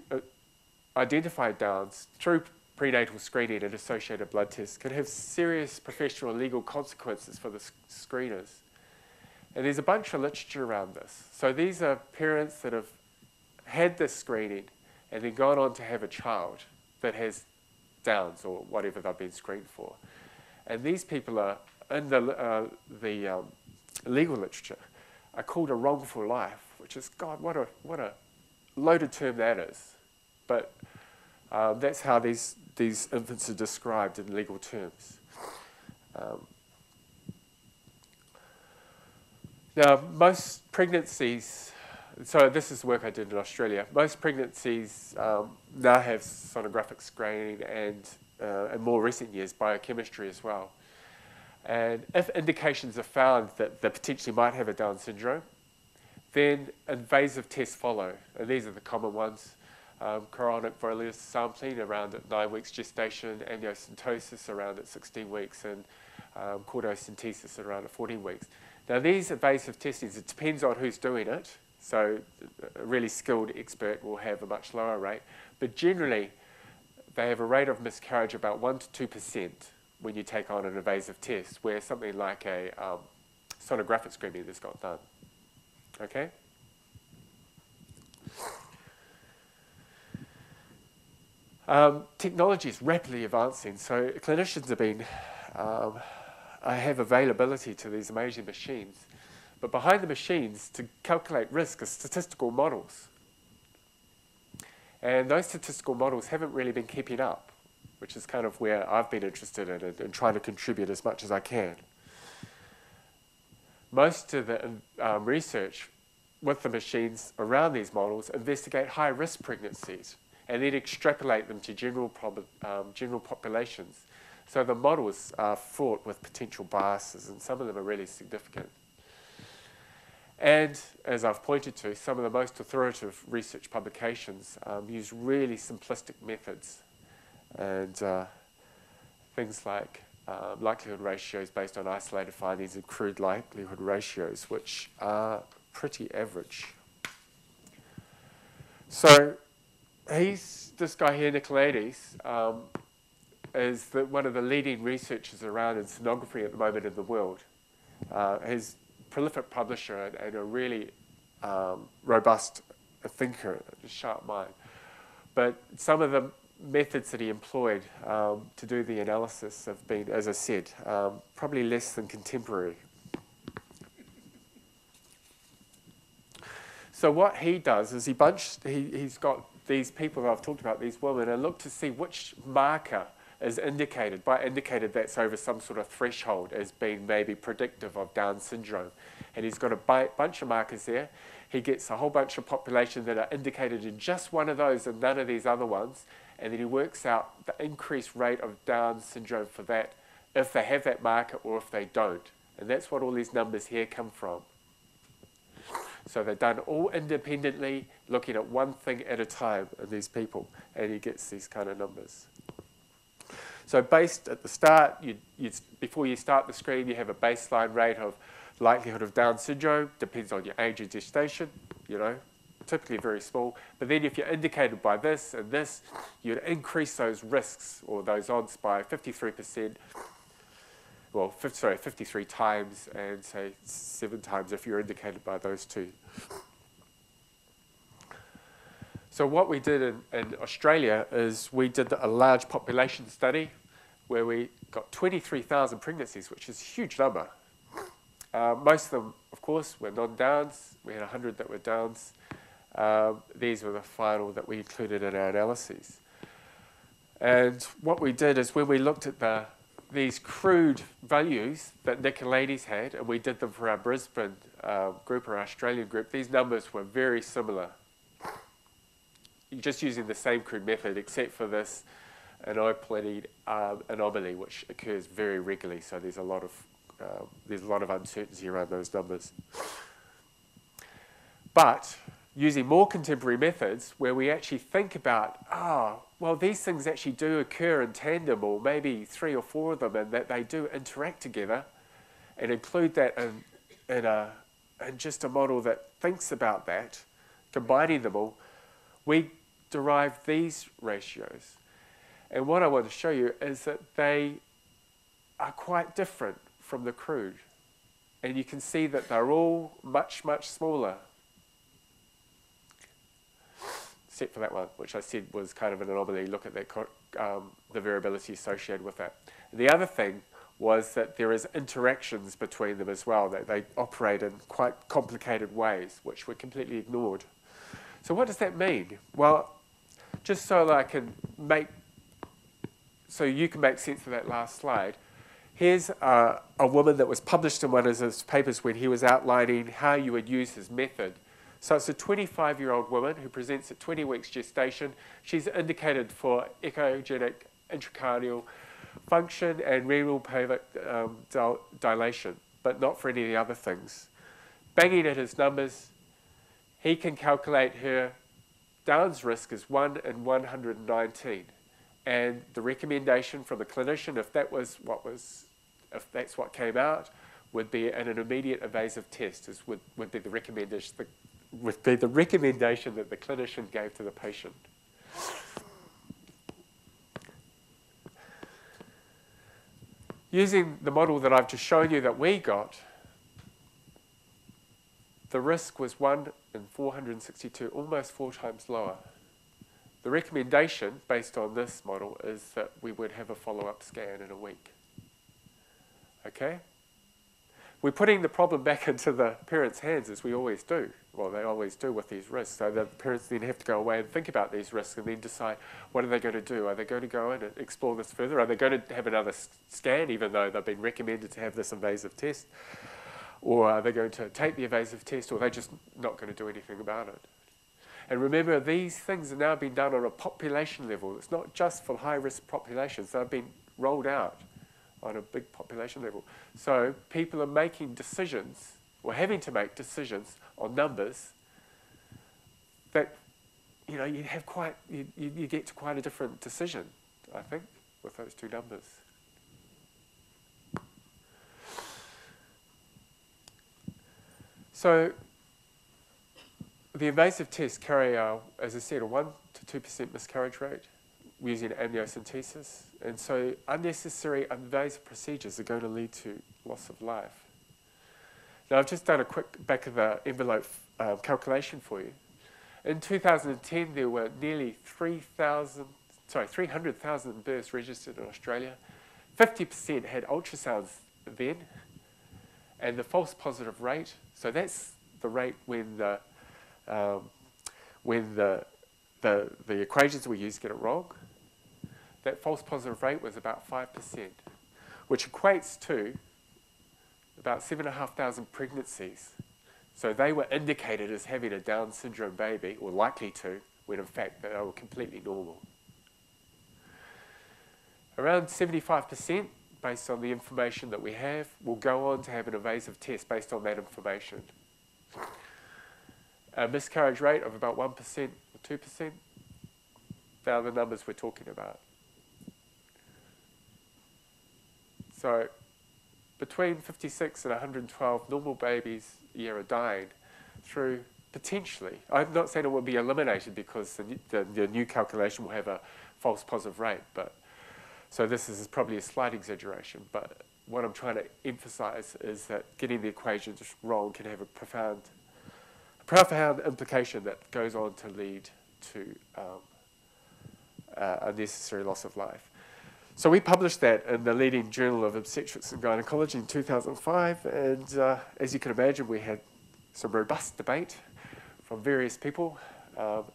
identify Downs through prenatal screening and associated blood tests can have serious professional and legal consequences for the screeners. And there's a bunch of literature around this. So these are parents that have had this screening and then gone on to have a child that has Downs or whatever they've been screened for. And these people are, in the legal literature, are called a wrongful life, which is, God, what a loaded term that is. but that's how these infants are described in legal terms. Now, most pregnancies, so this is the work I did in Australia, most pregnancies now have sonographic screening and in more recent years, biochemistry as well. And if indications are found that they potentially might have a Down syndrome, then invasive tests follow. And these are the common ones. Chorionic villus sampling around at 9 weeks gestation, amniocentesis around at 16 weeks, and chordocentesis around at 14 weeks. Now these invasive testings, it depends on who's doing it. So a really skilled expert will have a much lower rate. But generally, they have a rate of miscarriage about 1 to 2% when you take on an invasive test, where something like a sonographic screening is got done. Okay? Technology is rapidly advancing, so clinicians have been have availability to these amazing machines. But behind the machines, to calculate risk, are statistical models. And those statistical models haven't really been keeping up, which is kind of where I've been interested in it and trying to contribute as much as I can. Most of the research with the machines around these models investigate high-risk pregnancies and then extrapolate them to general populations. So the models are fraught with potential biases, and some of them are really significant. And as I've pointed to, some of the most authoritative research publications use really simplistic methods, and things like likelihood ratios based on isolated findings and crude likelihood ratios, which are pretty average. So this guy here, Nicolaides, is one of the leading researchers around in sonography at the moment in the world. He's a prolific publisher and a really robust thinker, a sharp mind. But some of the methods that he employed to do the analysis have been, as I said, probably less than contemporary. So what he does is he's got these people that I've talked about, these women, and look to see which marker is indicated. By indicated, that's over some sort of threshold as being maybe predictive of Down syndrome. And he's got a bunch of markers there. He gets a whole bunch of population that are indicated in just one of those and none of these other ones. And then he works out the increased rate of Down syndrome for that, if they have that marker or if they don't. And that's what all these numbers here come from. So they're done all independently, looking at one thing at a time in these people, and he gets these kind of numbers. So based at the start, before you start the screen, you have a baseline rate of likelihood of Down syndrome, depends on your age of gestation, typically very small. But then if you're indicated by this and this, you'd increase those risks or those odds by 53%. Well, 53 times, and say 7 times if you're indicated by those two. So what we did in Australia is we did a large population study where we got 23,000 pregnancies, which is a huge number. Most of them, of course, were non-Downs. We had 100 that were Downs. These were the final that we included in our analyses. And what we did is when we looked at these crude values that Nicolaides had, and we did them for our Brisbane group or our Australian group, these numbers were very similar. You're just using the same crude method, except for this aneuploidy anomaly, which occurs very regularly. So there's a lot of uncertainty around those numbers. But using more contemporary methods, where we actually think about, well, these things actually do occur in tandem, or maybe 3 or 4 of them, and that they do interact together, and include that in just a model that thinks about that, combining them all, we derive these ratios. And what I want to show you is that they are quite different from the crude. And you can see that they're all much, much smaller. Except for that one, which I said was kind of an anomaly. Look at that, the variability associated with that. The other thing was that there is interactions between them as well, that they operate in quite complicated ways, which were completely ignored. So what does that mean? Well, just so that I can so you can make sense of that last slide, here's a woman that was published in one of his papers when he was outlining how you would use his method. So it's a 25-year-old woman who presents at 20 weeks gestation. She's indicated for echogenic intracranial function and renal pelvic dilation, but not for any of the other things. Banging at his numbers, he can calculate her Down's risk is 1 in 119. And the recommendation from the clinician, if that's what came out, would be an immediate invasive test, would be the recommendation that the clinician gave to the patient. Using the model that I've just shown you that we got, the risk was 1 in 462, almost 4 times lower. The recommendation, based on this model, is that we would have a follow-up scan in a week. Okay? We're putting the problem back into the parents' hands, as we always do. Well, they always do with these risks. So the parents then have to go away and think about these risks and then decide what are they going to do. Are they going to go in and explore this further? Are they going to have another scan, even though they've been recommended to have this invasive test? Or are they going to take the invasive test, or are they just not going to do anything about it? And remember, these things are now being done on a population level. It's not just for high-risk populations. They've been rolled out on a big population level. So people are making decisions, or having to make decisions on numbers that, you know, you get to quite a different decision, I think, with those two numbers. So the invasive tests carry, as I said, a 1 to 2% miscarriage rate using amniocentesis. And so unnecessary invasive procedures are going to lead to loss of life. Now, I've just done a quick back-of-the-envelope calculation for you. In 2010, there were nearly 300,000 births registered in Australia. 50% had ultrasounds then. And the false positive rate, so that's the rate when the equations we use get it wrong. That false positive rate was about 5%, which equates to about 7,500 pregnancies. So they were indicated as having a Down syndrome baby, or likely to, when in fact they were completely normal. Around 75%, based on the information that we have, will go on to have an invasive test based on that information. A miscarriage rate of about 1% or 2%, they are the numbers we're talking about. So between 56 and 112 normal babies a year are dying through potentially, I'm not saying it will be eliminated because the new calculation will have a false positive rate, but so this is probably a slight exaggeration, but what I'm trying to emphasize is that getting the equations wrong can have a profound implication that goes on to lead to unnecessary loss of life. So we published that in the leading journal of obstetrics and gynecology in 2005, and as you can imagine, we had some robust debate from various people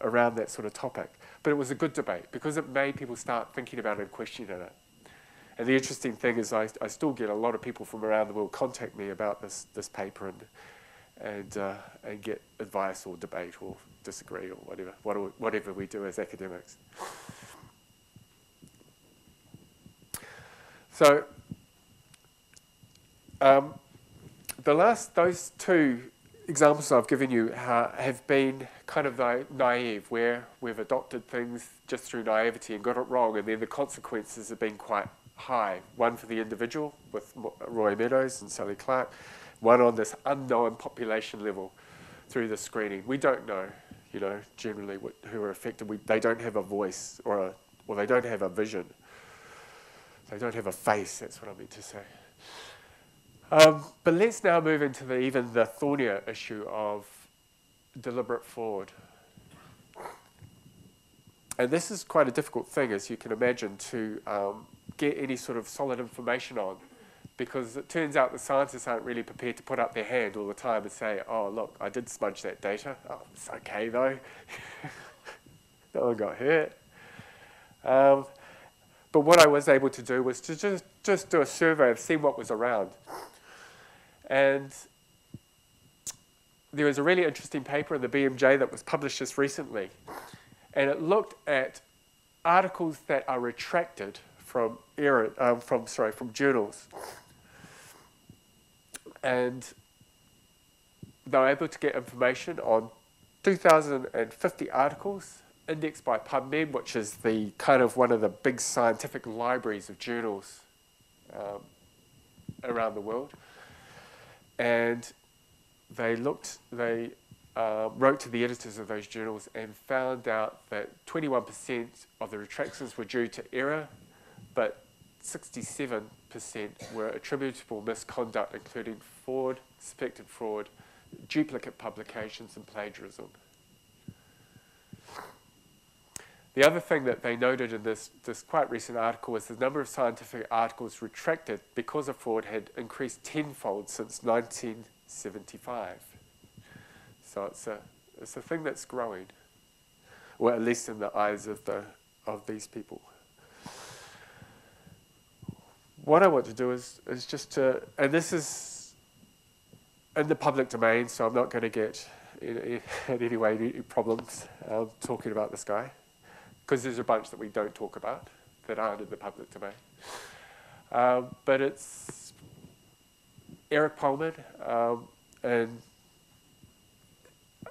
around that sort of topic. But it was a good debate because it made people start thinking about it and questioning it. And the interesting thing is I still get a lot of people from around the world contact me about this paper and get advice or debate or disagree or whatever we do as academics. So those two examples I've given you have been kind of naive, where we've adopted things just through naivety and got it wrong, and then the consequences have been quite high. One for the individual with Roy Meadows and Sally Clark, one on this unknown population level through the screening. We don't know, generally who are affected. They don't have a voice or they don't have a vision. They don't have a face, that's what I meant to say. But let's now move into even the thornier issue of deliberate fraud. And this is quite a difficult thing, as you can imagine, to get any sort of solid information on, because it turns out the scientists aren't really prepared to put up their hand all the time and say, oh, look, I did smudge that data. Oh, it's okay, though. No one got hurt. But what I was able to do was to just do a survey of see what was around. And there was a really interesting paper in the BMJ that was published just recently. And it looked at articles that are retracted from journals. And they were able to get information on 2,050 articles indexed by PubMed, which is the kind of one of the big scientific libraries of journals around the world. And they wrote to the editors of those journals and found out that 21% of the retractions were due to error, but 67% were attributable misconduct, including fraud, suspected fraud, duplicate publications, and plagiarism. The other thing that they noted in this quite recent article was the number of scientific articles retracted because of fraud had increased tenfold since 1975. So it's a thing that's growing, or at least in the eyes of these people. What I want to do is just to, and this is in the public domain, so I'm not going to get in any way any problems talking about this guy, because there's a bunch that we don't talk about that aren't in the public domain. But it's Eric Pullman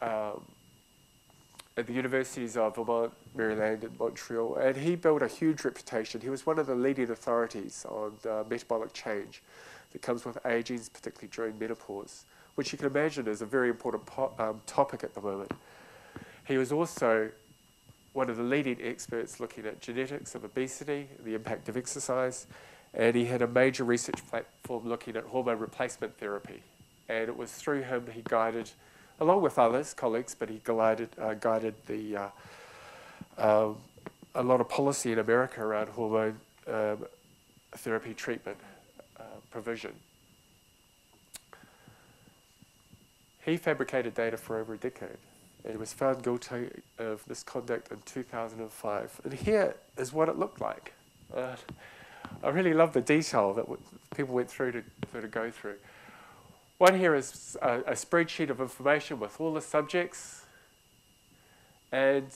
at the universities of Vermont, Maryland, and Montreal, and he built a huge reputation. He was one of the leading authorities on metabolic change that comes with aging, particularly during menopause, which you can imagine is a very important topic at the moment. He was also one of the leading experts looking at genetics of obesity, the impact of exercise, and he had a major research platform looking at hormone replacement therapy. And it was through him he guided, along with others, colleagues, but he guided the a lot of policy in America around hormone therapy treatment provision. He fabricated data for over a decade and was found guilty of misconduct in 2005. And here is what it looked like. I really love the detail that people went through to go through. One here is a spreadsheet of information with all the subjects, and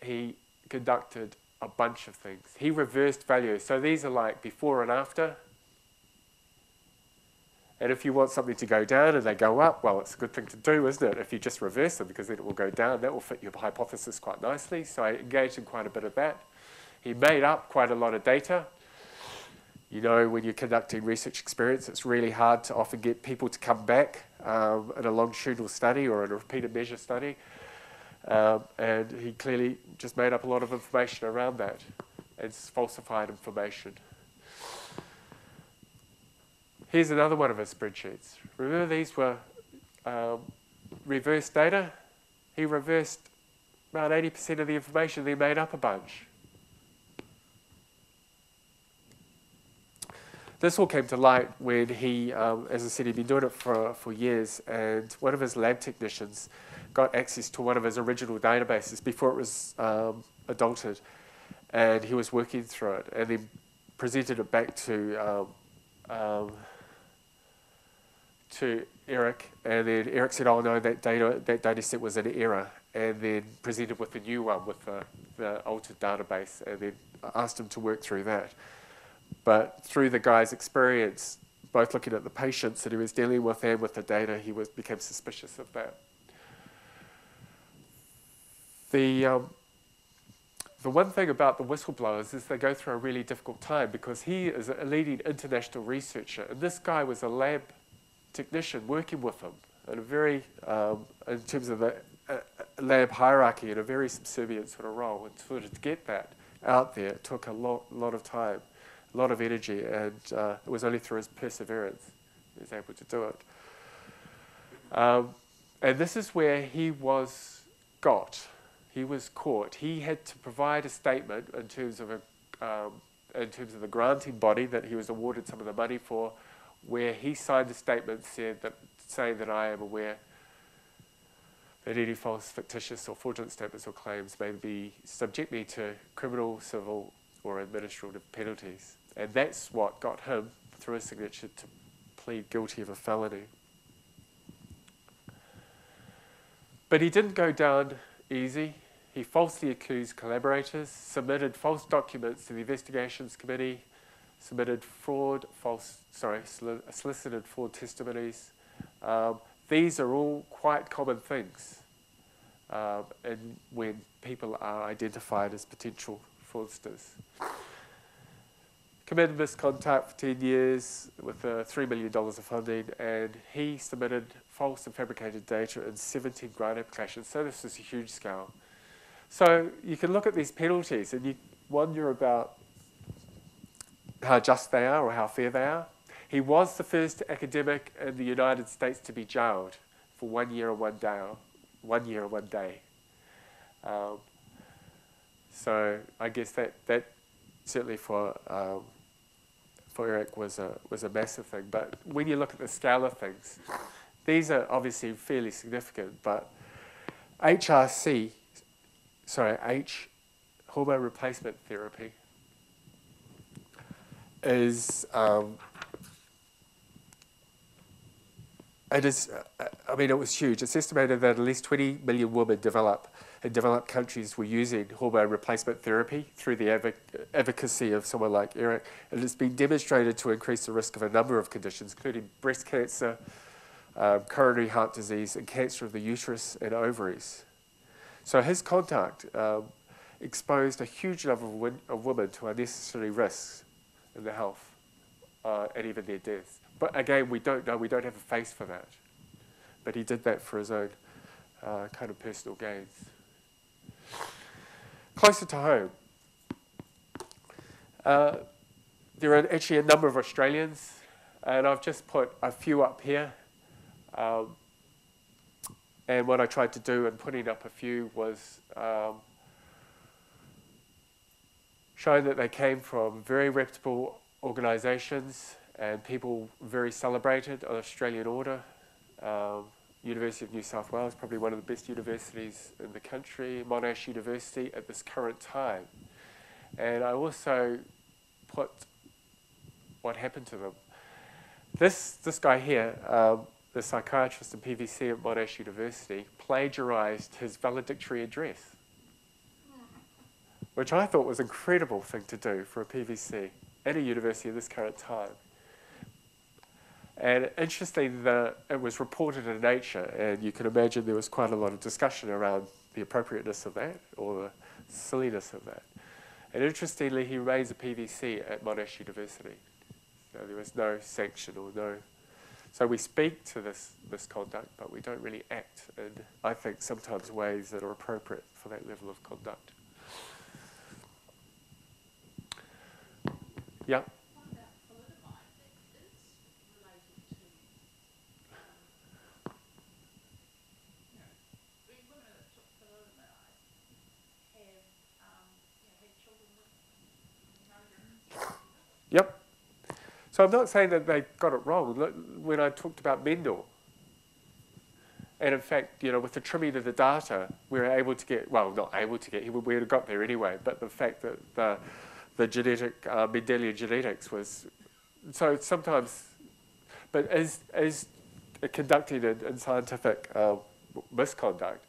he conducted a bunch of things. He reversed values. So these are like before and after. And if you want something to go down and they go up, well, it's a good thing to do, isn't it? If you just reverse them, because then it will go down. That will fit your hypothesis quite nicely. So I engaged in quite a bit of that. He made up quite a lot of data. You know, when you're conducting research experience, it's really hard to often get people to come back in a longitudinal study or in a repeated measure study. And he clearly just made up a lot of information around that. It's falsified information. Here's another one of his spreadsheets. Remember these were reverse data? He reversed about 80% of the information, then made up a bunch. This all came to light when he, as I said, he'd been doing it for years, and one of his lab technicians got access to one of his original databases before it was adulterated, and he was working through it, and then presented it back to Eric, and then Eric said, "Oh no, that data set was an error," and then presented with a new one with the altered database, and then asked him to work through that. But through the guy's experience, both looking at the patients that he was dealing with and with the data, he became suspicious of that. The one thing about the whistleblowers is they go through a really difficult time because he is a leading international researcher, and this guy was a lab technician working with him in a very, in terms of the lab hierarchy, in a very subservient sort of role. And sort of to get that out there, it took a lot of time, a lot of energy, and it was only through his perseverance he was able to do it. And this is where he was got. He was caught. He had to provide a statement in terms of the granting body that he was awarded some of the money for, where he signed a statement saying that I am aware and any false, fictitious or fraudulent statements or claims may subject me to criminal, civil or administrative penalties. And that's what got him, through his signature, to plead guilty of a felony. But he didn't go down easy. He falsely accused collaborators, submitted false documents to the investigations committee, solicited fraud testimonies. These are all quite common things and when people are identified as potential fraudsters. Committed misconduct for 10 years with $3 million of funding, and he submitted false and fabricated data in 17 grant applications. So this is a huge scale. So you can look at these penalties and you wonder about how just they are or how fair they are. He was the first academic in the United States to be jailed for 1 year and 1 day. 1 year and 1 day. So I guess that certainly for Eric was a massive thing. But when you look at the scale of things, these are obviously fairly significant. But hormone replacement therapy is it was huge. It's estimated that at least 20 million women in developed countries were using hormone replacement therapy through the advocacy of someone like Eric. And it's been demonstrated to increase the risk of a number of conditions, including breast cancer, coronary heart disease, and cancer of the uterus and ovaries. So his conduct exposed a huge number of women to unnecessary risks in their health and even their deaths. But again, we don't know, we don't have a face for that. But he did that for his own kind of personal gains. Closer to home, there are actually a number of Australians, and I've just put a few up here. And what I tried to do in putting up a few was show that they came from very reputable organisations and people very celebrated on Australian order. University of New South Wales, probably one of the best universities in the country, Monash University at this current time. And I also put what happened to them. This guy here, the psychiatrist in PVC at Monash University, plagiarised his valedictory address, which I thought was an incredible thing to do for a PVC at a university at this current time. And interesting that it was reported in Nature, and you can imagine there was quite a lot of discussion around the appropriateness of that or the silliness of that. And interestingly, he raised a PVC at Monash University. So there was no sanction or no... So we speak to this misconduct, but we don't really act in, I think, sometimes ways that are appropriate for that level of conduct. Yeah? Yep. So I'm not saying that they got it wrong. When I talked about Meadow, and in fact, with the trimming of the data, we were able to get, well, not able to get, we would have got there anyway, but the fact that the genetic, Mendelian genetics was, so sometimes, but as conducting in scientific misconduct,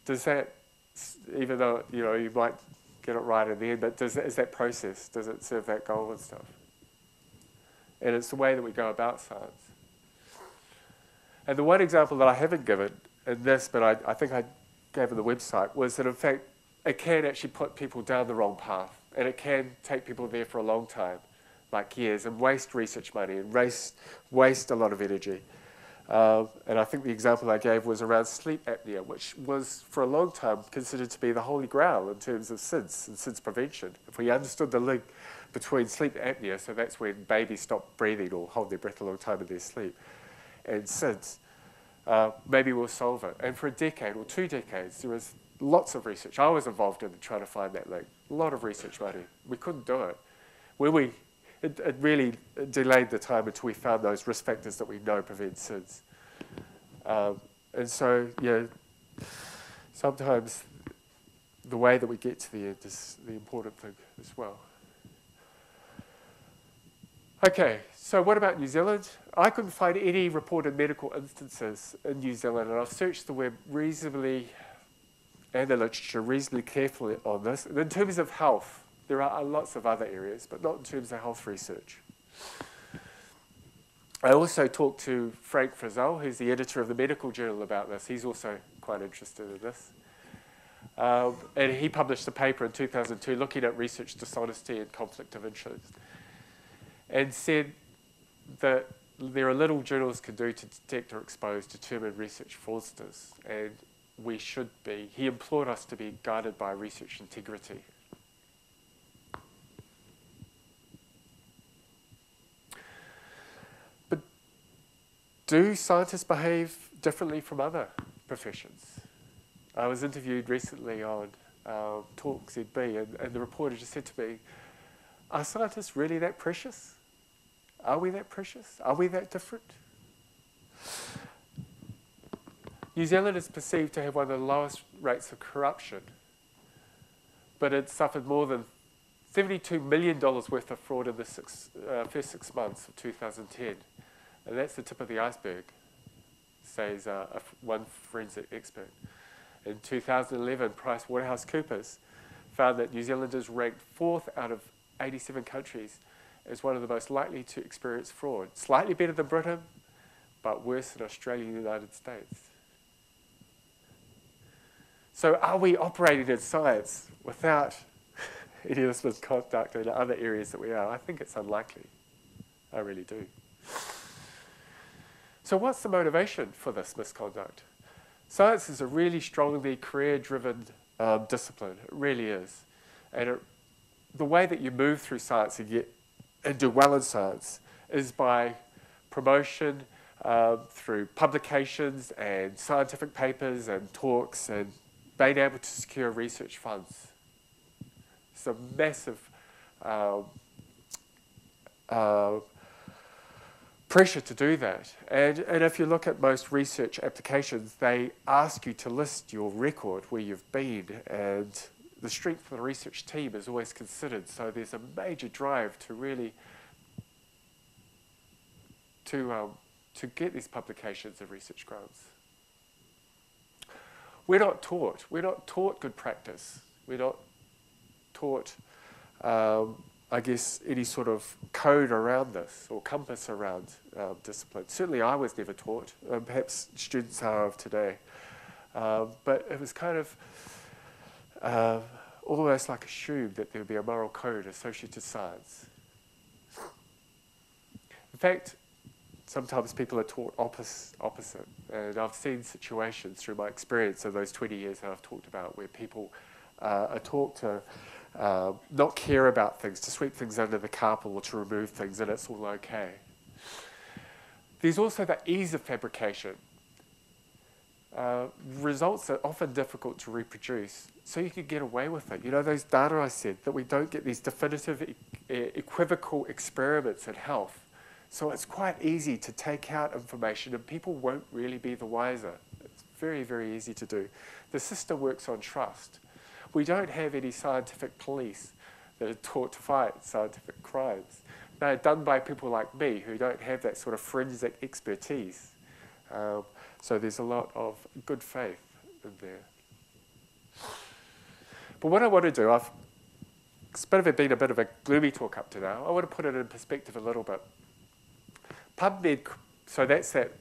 does that, even though, you might get it right in the end, but is that process, does it serve that goal and stuff? And it's the way that we go about science. And the one example that I haven't given in this, but I think I gave on the website, was that in fact it can actually put people down the wrong path, and it can take people there for a long time, like years, and waste research money and waste a lot of energy. And I think the example I gave was around sleep apnea, which was for a long time considered to be the holy grail in terms of SIDS and SIDS prevention. If we understood the link between sleep apnea, so that's when babies stop breathing or hold their breath a long time in their sleep, and SIDS, maybe we'll solve it. And for a decade or 2 decades, there was lots of research. I was involved in trying to find that link. A lot of research money. We couldn't do it. It really delayed the time until we found those risk factors that we know prevent SIDS. And so, sometimes the way that we get to the end is the important thing as well. Okay, so what about New Zealand? I couldn't find any reported medical instances in New Zealand, and I've searched the web reasonably, and the literature reasonably carefully on this. And in terms of health, there are lots of other areas, but not in terms of health research. I also talked to Frank Frizzell, who's the editor of the Medical Journal, about this. He's also quite interested in this. And he published a paper in 2002 looking at research dishonesty and conflict of interest, and said that there are little journalists can do to detect or expose determined research fraudsters, and we should be. He implored us to be guided by research integrity. But do scientists behave differently from other professions? I was interviewed recently on Talk ZB, and the reporter just said to me, are scientists really that precious? Are we that precious? Are we that different? New Zealand is perceived to have one of the lowest rates of corruption, but it suffered more than $72 million worth of fraud in the first 6 months of 2010. And that's the tip of the iceberg, says one forensic expert. In 2011, PricewaterhouseCoopers found that New Zealand is ranked 4th out of 87 countries as one of the most likely to experience fraud. Slightly better than Britain, but worse than Australia and the United States. So are we operating in science without any of this misconduct in other areas that we are? I think it's unlikely. I really do. So what's the motivation for this misconduct? Science is a really strongly career-driven discipline. It really is. And the way that you move through science and do well in science is by promotion through publications and scientific papers and talks and being able to secure research funds. It's a massive pressure to do that. And if you look at most research applications, they ask you to list your record, where you've been, and the strength of the research team is always considered. So there's a major drive to really to get these publications and research grants. We're not taught good practice. We're not taught, I guess, any sort of code around this or compass around discipline. Certainly I was never taught. Perhaps students are of today. But it was kind of almost like assumed that there would be a moral code associated to science. In fact, sometimes people are taught opposite. And I've seen situations through my experience of those 20 years that I've talked about where people are taught to not care about things, to sweep things under the carpet or to remove things, and it's all okay. There's also the ease of fabrication. Results are often difficult to reproduce, so you can get away with it. You know, those data I said, that we don't get these definitive, equivocal experiments in health. So it's quite easy to take out information and people won't really be the wiser. It's very, very easy to do. The system works on trust. We don't have any scientific police that are taught to fight scientific crimes. They're done by people like me who don't have that sort of forensic expertise. So there's a lot of good faith in there. But what I want to do, it's been a bit of a gloomy talk up to now. I want to put it in perspective a little bit. PubMed, so that's that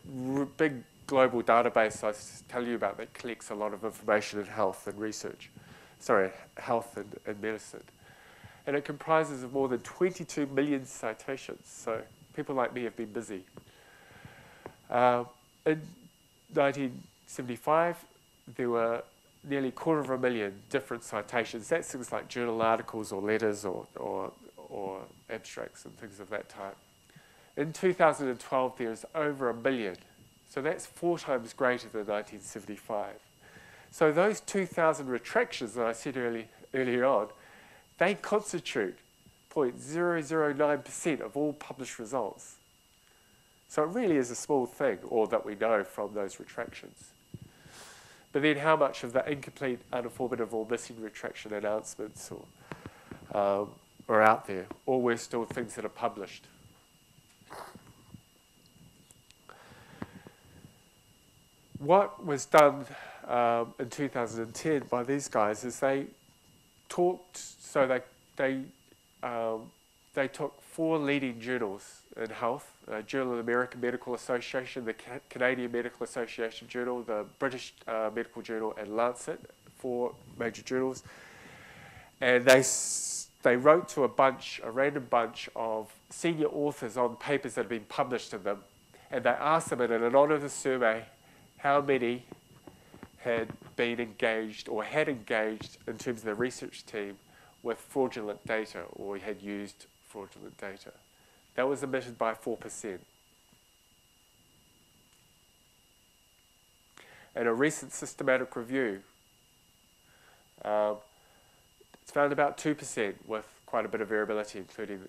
big global database I was telling you about that collects a lot of information in health and research. Sorry, health and medicine. And it comprises of more than 22 million citations. So people like me have been busy. In 1975, there were nearly 250,000 different citations. That's things like journal articles or letters or abstracts and things of that type. In 2012, there's over 1 million. So that's 4 times greater than 1975. So those 2,000 retractions that I said earlier on, they constitute 0.009% of all published results. So it really is a small thing, or that we know from those retractions. But then how much of the incomplete, uninformative, or missing retraction announcements are out there, or we're still things that are published? What was done in 2010 by these guys is they talked, so they took 4 leading journals in health, Journal of the American Medical Association, the Canadian Medical Association Journal, the British Medical Journal, and Lancet, 4 major journals, and they wrote to a random bunch of senior authors on papers that had been published in them, and they asked them in an anonymous survey how many had been engaged or had engaged in terms of the research team with fraudulent data or had used fraudulent data. That was emitted by 4%. And a recent systematic review, it's found about 2% with quite a bit of variability, including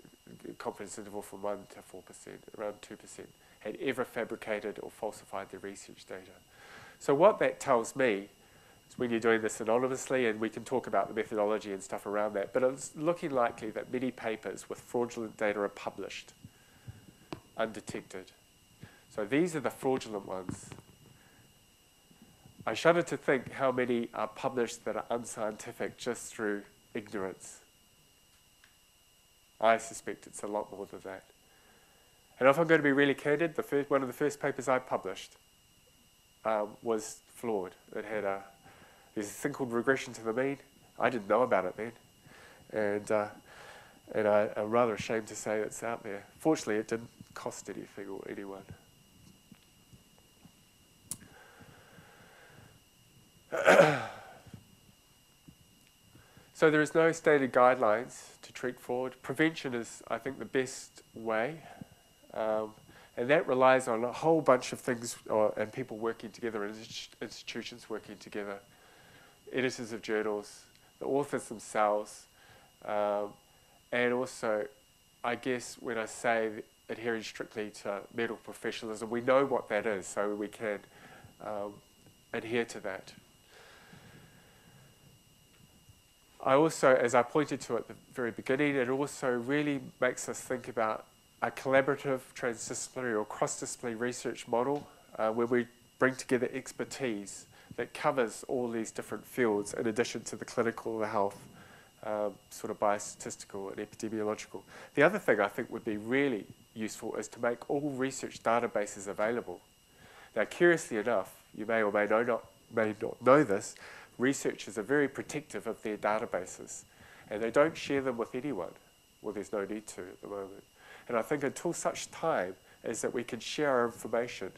the confidence interval from 1 to 4%, around 2%, had ever fabricated or falsified their research data. So what that tells me is when you're doing this anonymously, and we can talk about the methodology and stuff around that, but it's looking likely that many papers with fraudulent data are published undetected. So these are the fraudulent ones. I shudder to think how many are published that are unscientific just through ignorance. I suspect it's a lot more than that. And if I'm going to be really candid, one of the first papers I published was flawed. It had there's a thing called regression to the mean. I didn't know about it then. And I'm rather ashamed to say it's out there. Fortunately, it didn't cost anything or anyone. So there is no stated guidelines to treat fraud. Prevention is, I think, the best way. And that relies on a whole bunch of things and people working together, and institutions working together, editors of journals, the authors themselves, and also, I guess, when I say adhering strictly to medical professionalism, we know what that is, so we can adhere to that. I also, as I pointed to at the very beginning, it also really makes us think about a collaborative, transdisciplinary or cross-disciplinary research model where we bring together expertise that covers all these different fields in addition to the clinical, the health, sort of biostatistical and epidemiological. The other thing I think would be really useful is to make all research databases available. Now, curiously enough, you may or may not know this, researchers are very protective of their databases, and they don't share them with anyone. Well, there's no need to at the moment. And I think until such time as that we can share our information,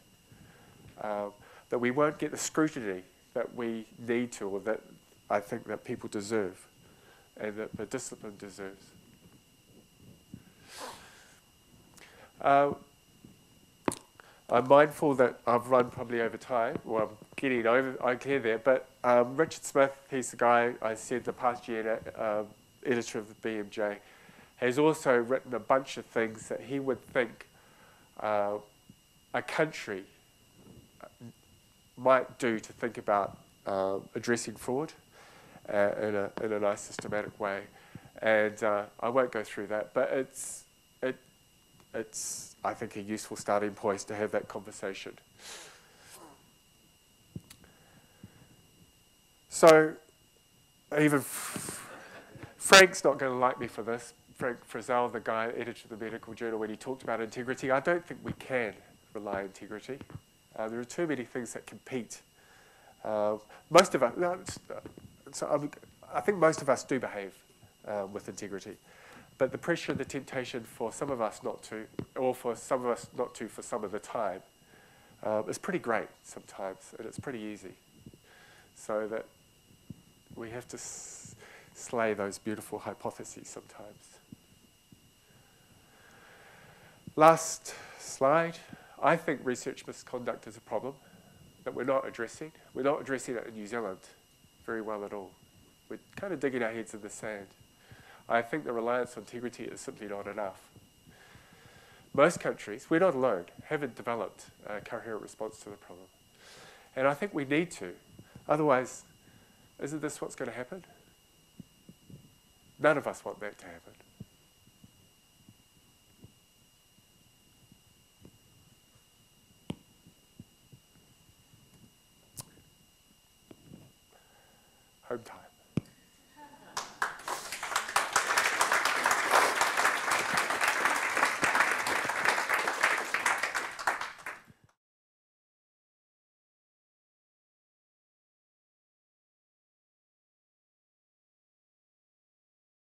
that we won't get the scrutiny that we need to, or that I think that people deserve, and that the discipline deserves. I'm mindful that I've run probably over time, or I'm getting okay there, but Richard Smith, he's the guy I said, the past year editor of the BMJ, has also written a bunch of things that he would think a country might do to think about addressing fraud in a nice systematic way. And I won't go through that, but it's I think a useful starting point to have that conversation. So even Frank's not going to like me for this. Frank Frizzell, the guy, editor of the Medical Journal, when he talked about integrity, I don't think we can rely on integrity. There are too many things that compete. Most of us, I think most of us do behave with integrity, but the pressure and the temptation for some of us not to, or for some of us not to for some of the time, is pretty great sometimes, and it's pretty easy. So that we have to slay those beautiful hypotheses sometimes. Last slide. I think research misconduct is a problem that we're not addressing. We're not addressing it in New Zealand very well at all. We're kind of digging our heads in the sand. I think the reliance on integrity is simply not enough. Most countries, we're not alone, haven't developed a coherent response to the problem. And I think we need to. Otherwise, isn't this what's going to happen? None of us want that to happen. Home time.